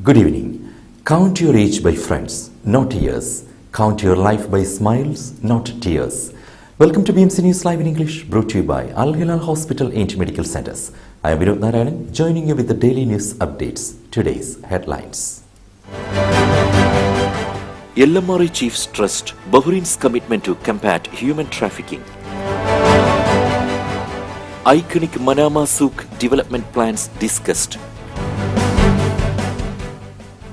Good evening. Count your age by friends, not years. Count your life by smiles, not tears. Welcome to BMC News Live in English, brought to you by Al Hilal Hospital and Medical Centers. I am Vinod Narayanan, joining you with the daily news updates. Today's headlines. LMRI chiefs trust Bahrain's commitment to combat human trafficking. Iconic Manama Souk development plans discussed.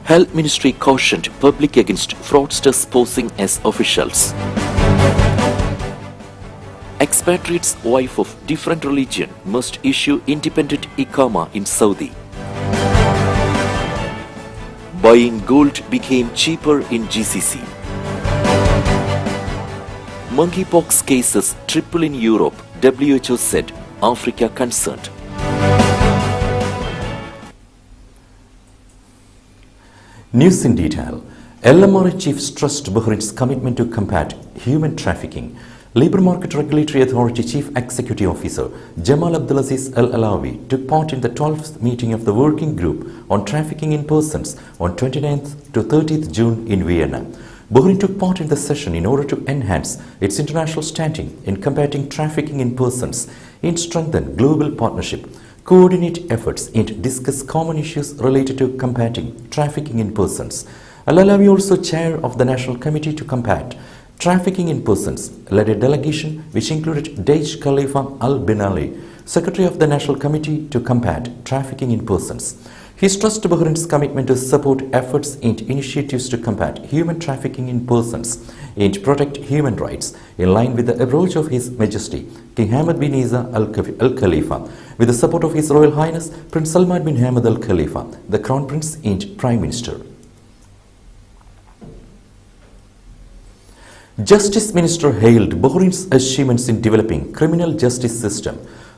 Health Ministry cautioned public against fraudsters posing as officials. Expatriates' wife of different religion must issue independent Iqama in Saudi. Buying gold became cheaper in GCC. Monkeypox cases triple in Europe, WHO said. Africa concerned. News in detail. LMRI chiefs trust Bahrain's commitment to combat human trafficking. Labour Market Regulatory Authority Chief Executive Officer Jamal Abdulaziz Al Alawi took part in the 12th meeting of the Working Group on Trafficking in Persons on 29th to 30th June in Vienna. Bahrain took part in the session in order to enhance its international standing in combating trafficking in persons, and strengthen global partnership, coordinate efforts, and discuss common issues related to combating trafficking in persons. Al Alawi, also chair of the National Committee to Combat Trafficking in Persons, led a delegation which included Dej Khalifa Al Binali, Secretary of the National Committee to Combat Trafficking in Persons. He stressed Bahrain's commitment to support efforts and initiatives to combat human trafficking in persons and protect human rights, in line with the approach of His Majesty King Hamad bin Isa Al Khalifa, with the support of His Royal Highness Prince Salman bin Hamad Al Khalifa, the Crown Prince and Prime Minister. Justice Minister hailed Bahrain's achievements in developing criminal justice system.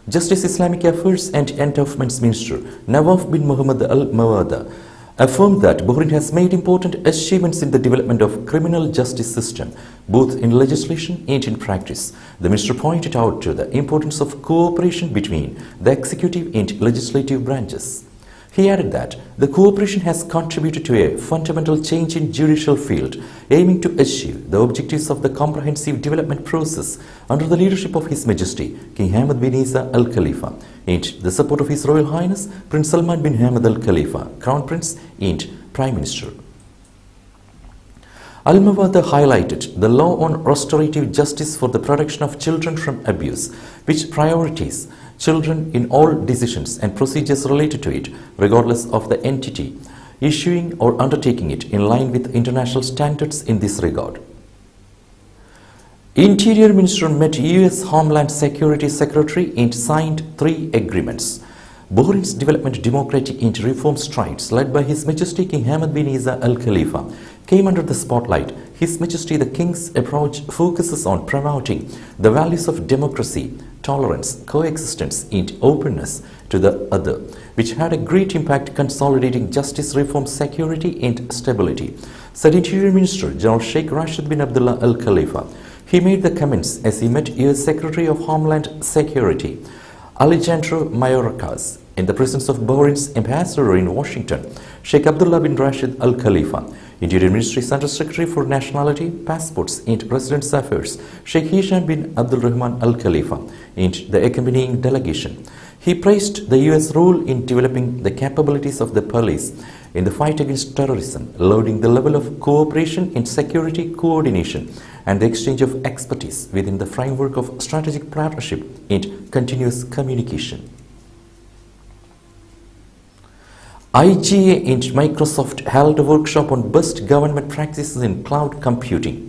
Justice, Islamic Affairs and Endowments Minister Nawaf bin Muhammad Al Mawada affirmed that Bahrain has made important achievements in the development of criminal justice system, both in legislation and in practice. The minister pointed out to the importance of cooperation between the executive and legislative branches. He added that the cooperation has contributed to a fundamental change in judicial field, aiming to achieve the objectives of the comprehensive development process under the leadership of His Majesty King Hamad bin Isa Al Khalifa and the support of His Royal Highness Prince Salman bin Hamad Al Khalifa, Crown Prince and Prime Minister. Al Mawada highlighted the law on restorative justice for the protection of children from abuse, which priorities children in all decisions and procedures related to it, regardless of the entity issuing or undertaking it, in line with international standards in this regard. Interior Minister met U.S. Homeland Security Secretary and signed 3 agreements. Bahrain's development, democratic and reform strides, led by His Majesty King Hamad bin Isa Al Khalifa, came under the spotlight. His Majesty the King's approach focuses on promoting the values of democracy, tolerance, coexistence, and openness to the other, which had a great impact consolidating justice reform, security, and stability, said Interior Minister General Sheikh Rashid bin Abdullah Al Khalifa. He made the comments as he met U.S. Secretary of Homeland Security Alejandro Mayorkas in the presence of Bahrain's ambassador in Washington, Sheikh Abdullah bin Rashid Al Khalifa, Interior Ministry's Under Secretary for Nationality, Passports and Residence Affairs, Sheikh Hisham bin Abdul Rahman Al Khalifa, and the accompanying delegation. He praised the U.S. role in developing the capabilities of the police in the fight against terrorism, loading the level of cooperation in security coordination and the exchange of expertise within the framework of strategic partnership and continuous communication. IGA and Microsoft held a workshop on best government practices in cloud computing.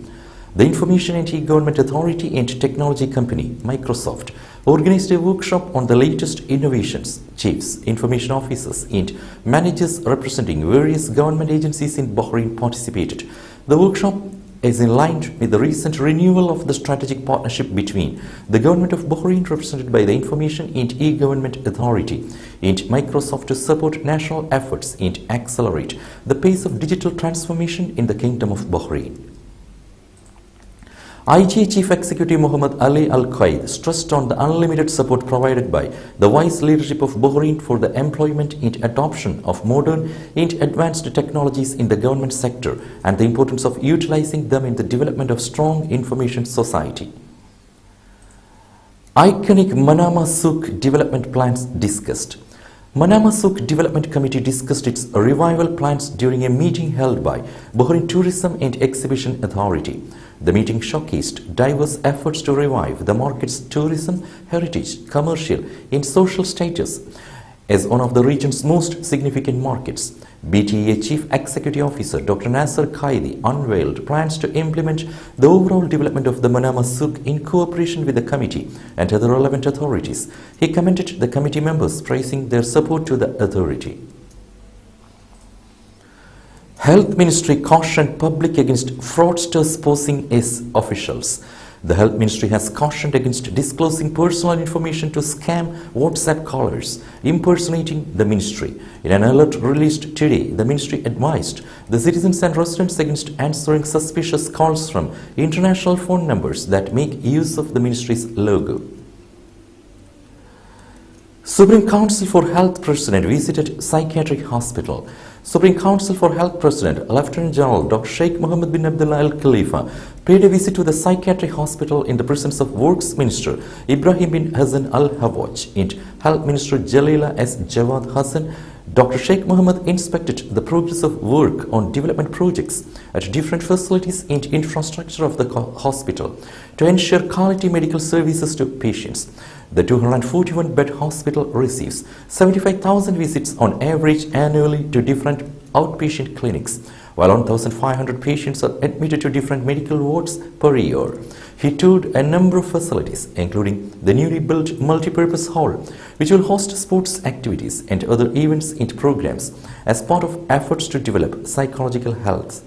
The Information and E-Government Authority and technology company, Microsoft, organized a workshop on the latest innovations. Chiefs, information officers, and managers representing various government agencies in Bahrain participated. The workshop is in line with the recent renewal of the strategic partnership between the Government of Bahrain, represented by the Information and E-Government Authority, and Microsoft to support national efforts and accelerate the pace of digital transformation in the Kingdom of Bahrain. IGA Chief Executive Muhammad Ali Al-Qaid stressed on the unlimited support provided by the wise leadership of Bahrain for the employment and adoption of modern and advanced technologies in the government sector and the importance of utilizing them in the development of strong information society. Iconic Manama Souk development plans discussed. Manama Souk Development Committee discussed its revival plans during a meeting held by Bahrain Tourism and Exhibition Authority. The meeting showcased diverse efforts to revive the market's tourism, heritage, commercial and social status as one of the region's most significant markets. BTEA Chief Executive Officer Dr. Nasser Qaidi unveiled plans to implement the overall development of the Manama Souk in cooperation with the committee and other relevant authorities. He commended the committee members, praising their support to the authority. Health Ministry cautioned public against fraudsters posing as officials. The Health Ministry has cautioned against disclosing personal information to scam WhatsApp callers impersonating the Ministry. In an alert released today, the Ministry advised the citizens and residents against answering suspicious calls from international phone numbers that make use of the Ministry's logo. Supreme Council for Health President visited Psychiatric Hospital. Supreme Council for Health President Lieutenant General Dr. Sheikh Mohammed bin Abdullah Al Khalifa paid a visit to the Psychiatric Hospital in the presence of Works Minister Ibrahim bin Hassan Al Hawaj and Health Minister Jalila S. Jawad Hassan. Dr. Sheikh Mohammed inspected the progress of work on development projects at different facilities and infrastructure of the hospital to ensure quality medical services to patients. The 241-bed hospital receives 75,000 visits on average annually to different outpatient clinics, while 1,500 patients are admitted to different medical wards per year. He toured a number of facilities, including the newly built multi-purpose hall, which will host sports activities and other events and programs as part of efforts to develop psychological health.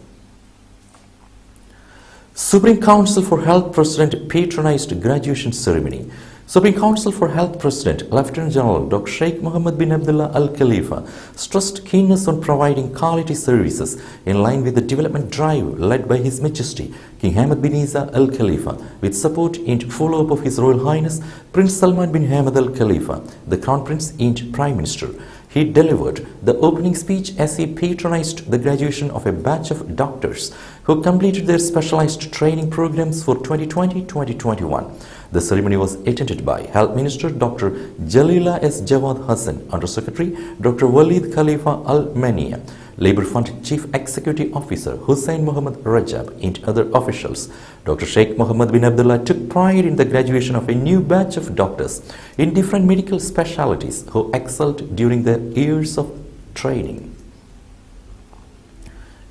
Supreme Council for Health President patronized graduation ceremony. Supreme Council for Health President Lieutenant General Dr. Sheikh Mohammed bin Abdullah Al Khalifa stressed keenness on providing quality services in line with the development drive led by His Majesty King Hamad bin Isa Al Khalifa with support and follow-up of His Royal Highness Prince Salman bin Hamad Al Khalifa, the Crown Prince and Prime Minister. He delivered the opening speech as he patronized the graduation of a batch of doctors who completed their specialized training programs for 2020-2021. The ceremony was attended by Health Minister Dr. Jalila S. Jawad Hassan, Under Secretary Dr. Walid Khalifa Al Mania, Labour Fund Chief Executive Officer Hussain Muhammad Rajab and other officials. Dr. Sheikh Mohammed bin Abdullah took pride in the graduation of a new batch of doctors in different medical specialities who excelled during their years of training.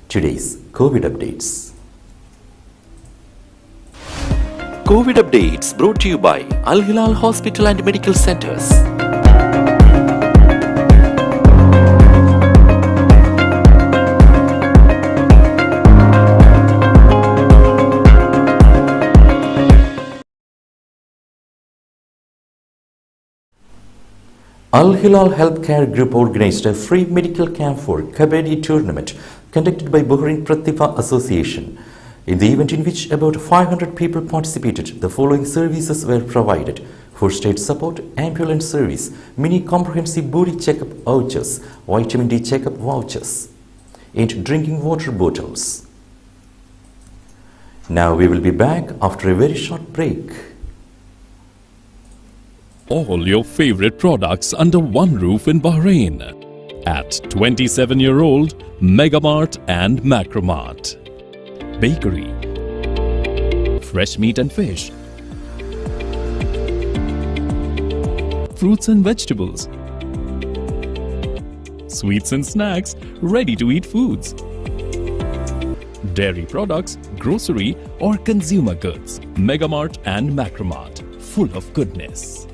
Today's COVID updates. COVID updates brought to you by Al Hilal Hospital and Medical Centers. Al Hilal Healthcare Group organized a free medical camp for Kabaddi tournament conducted by Bahrain Pratibha Association. In the event, in which about 500 people participated, the following services were provided: first aid support, ambulance service, mini comprehensive body checkup vouchers, vitamin D checkup vouchers, and drinking water bottles. Now we will be back after a very short break. All your favorite products under one roof in Bahrain at 27-year-old Megamart and Macromart. Bakery, fresh meat and fish, fruits and vegetables, sweets and snacks, ready-to-eat foods, dairy products, grocery or consumer goods. Megamart and Macromart, full of goodness.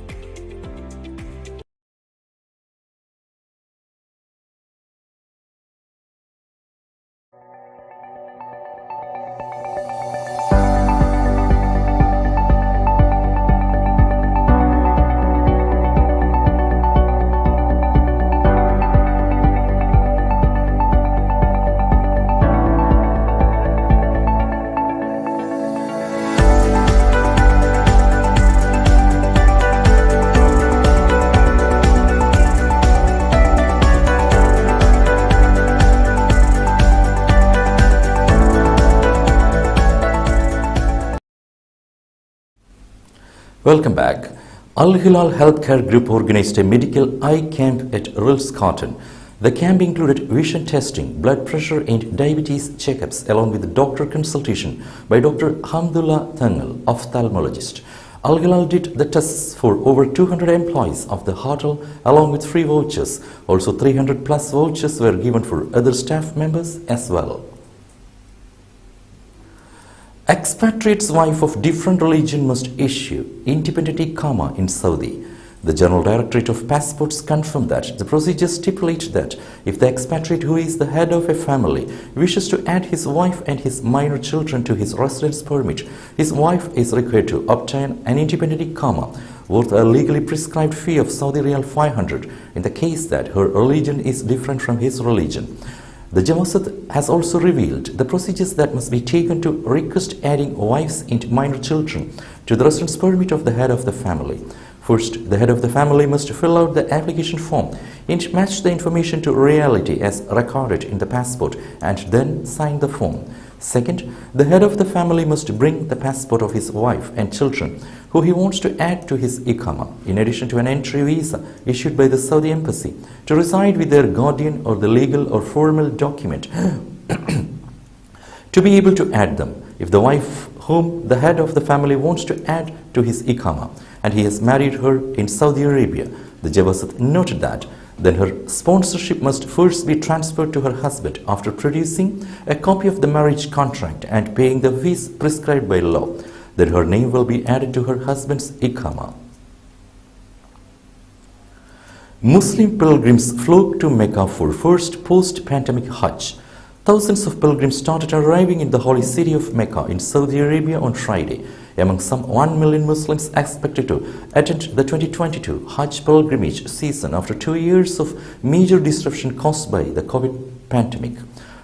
Welcome back. Al Hilal Healthcare Group organized a medical eye camp at Ritz-Carlton. The camp included vision testing, blood pressure and diabetes checkups along with doctor consultation by Dr. Hamdullah Thangal, ophthalmologist. Al Hilal did the tests for over 200 employees of the hotel along with free vouchers. Also 300 plus vouchers were given for other staff members as well. Expatriate's wife of different religion must issue independent iqama in Saudi. The General Directorate of Passports confirmed that the procedure stipulates that if the expatriate who is the head of a family wishes to add his wife and his minor children to his residence permit, his wife is required to obtain an independent iqama worth a legally prescribed fee of Saudi Riyal 500 in the case that her religion is different from his religion. The Jamaat has also revealed the procedures that must be taken to request adding wives and minor children to the residence permit of the head of the family. First, the head of the family must fill out the application form and match the information to reality as recorded in the passport and then sign the form. Second, the head of the family must bring the passport of his wife and children who he wants to add to his iqama, in addition to an entry visa issued by the Saudi embassy to reside with their guardian or the legal or formal document to be able to add them. If the wife whom the head of the family wants to add to his iqama and he has married her in Saudi Arabia, the Jawazat noted that then her sponsorship must first be transferred to her husband after producing a copy of the marriage contract and paying the fees prescribed by law. Then her name will be added to her husband's iqama. Muslim pilgrims flocked to Mecca for first post-pandemic Hajj. Thousands of pilgrims started arriving in the holy city of Mecca in Saudi Arabia on Friday. Among some 1 million Muslims expected to attend the 2022 Hajj pilgrimage season after 2 years of major disruption caused by the COVID pandemic.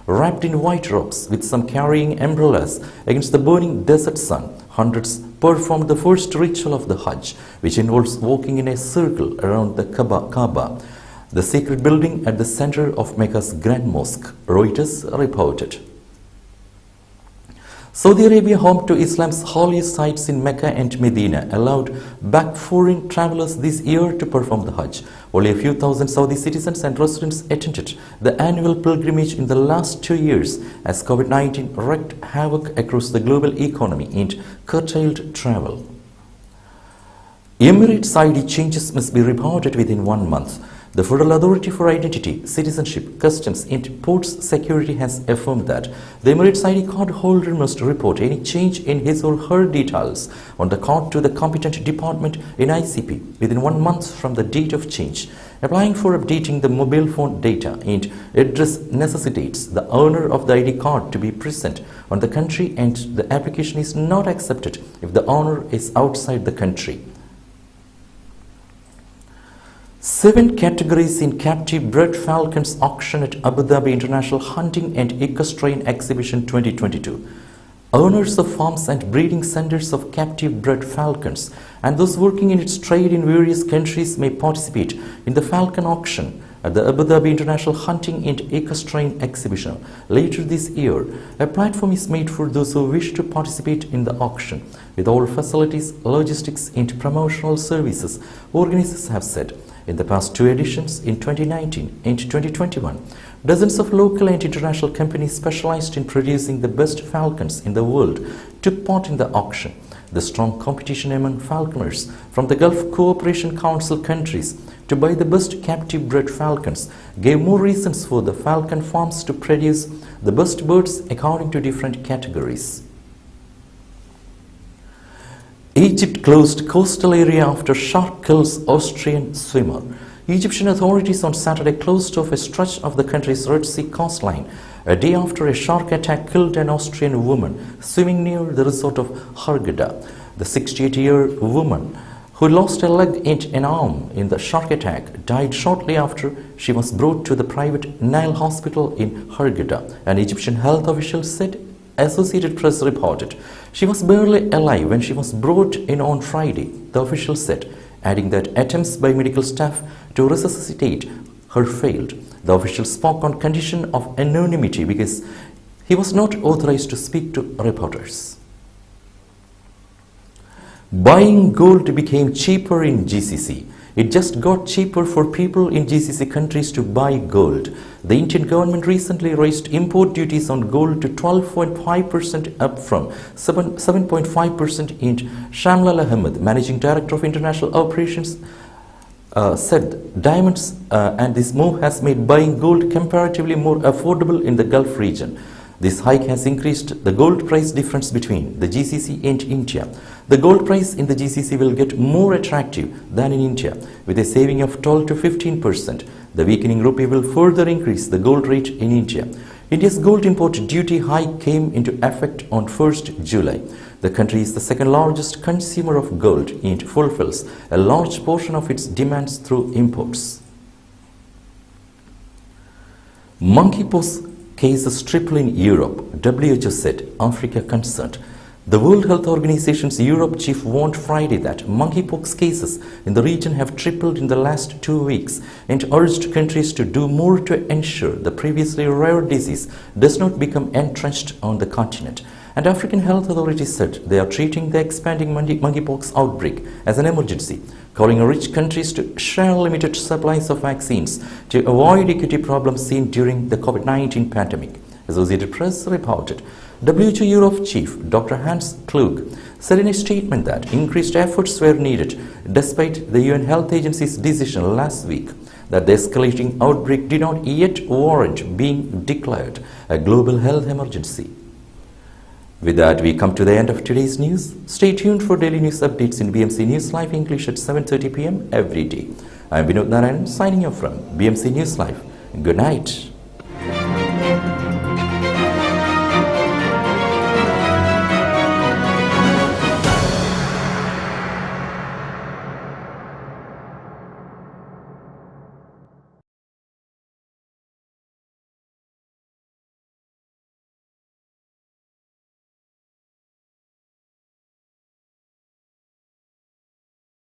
Wrapped in white robes, with some carrying umbrellas against the burning desert sun, hundreds performed the first ritual of the Hajj, which involves walking in a circle around the Kaaba, the sacred building at the center of Mecca's Grand Mosque, Reuters reported. Saudi Arabia, home to Islam's holiest sites in Mecca and Medina, allowed back foreign travelers this year to perform the Hajj. Only a few thousand Saudi citizens and residents attended the annual pilgrimage in the last 2 years as COVID-19 wreaked havoc across the global economy and curtailed travel. Emirates ID changes must be reported within 1 month. The Federal Authority for Identity, Citizenship, Customs and Ports Security has affirmed that the Emirates ID card holder must report any change in his or her details on the card to the competent department in ICP within 1 month from the date of change. Applying for updating the mobile phone data and address necessitates the owner of the ID card to be present on the country, and the application is not accepted if the owner is outside the country. 7 categories in captive bred falcons auction at Abu Dhabi International Hunting and Equestrian Exhibition 2022. Owners of farms and breeding centers of captive bred falcons and those working in its trade in various countries may participate in the falcon auction at the Abu Dhabi International Hunting and Equestrian Exhibition later this year. A platform is made for those who wish to participate in the auction, with all facilities, logistics and promotional services, organizers have said. In the past 2 editions, in 2019 and 2021, dozens of local and international companies specialized in producing the best falcons in the world took part in the auction. The strong competition among falconers from the Gulf Cooperation Council countries to buy the best captive bred falcons gave more reasons for the falcon farms to produce the best birds according to different categories. Egypt closed coastal area after shark kills Austrian swimmer. Egyptian authorities on Saturday closed off a stretch of the country's Red Sea coastline a day after a shark attack killed an Austrian woman swimming near the resort of Hurghada. The 68-year woman, who lost a leg and an arm in the shark attack, died shortly after she was brought to the private Nile hospital in Hurghada, an Egyptian health official said. Associated Press reported. She was barely alive when she was brought in on Friday, the official said, adding that attempts by medical staff to resuscitate her failed. The official spoke on condition of anonymity because he was not authorized to speak to reporters. Buying gold became cheaper in GCC. It just got cheaper for people in GCC countries to buy gold. The Indian government recently raised import duties on gold to 12.5% up from 7.5% in. Shamlal Ahmed, Managing Director of International Operations, said diamonds and this move has made buying gold comparatively more affordable in the Gulf region. This hike has increased the gold price difference between the GCC and India. The gold price in the GCC will get more attractive than in India, with a saving of 12 to 15%. The weakening rupee will further increase the gold rate in India. India's gold import duty hike came into effect on 1st July. The country is the second largest consumer of gold and fulfills a large portion of its demands through imports. Monkeypox cases triple in Europe, WHO said, Africa concerned. The World Health Organization's Europe chief warned Friday that monkeypox cases in the region have tripled in the last 2 weeks and urged countries to do more to ensure the previously rare disease does not become entrenched on the continent. And African health authorities said they are treating the expanding monkeypox outbreak as an emergency, calling on rich countries to share limited supplies of vaccines to avoid equity problems seen during the COVID-19 pandemic. Associated Press reported. WHO Europe chief Dr. Hans Kluge said in a statement that increased efforts were needed despite the UN Health Agency's decision last week that the escalating outbreak did not yet warrant being declared a global health emergency. With that, we come to the end of today's news. Stay tuned for daily news updates in BMC News Live English at 7:30 p.m. every day. I am Vinod Narayan signing off from BMC News Live. Good night.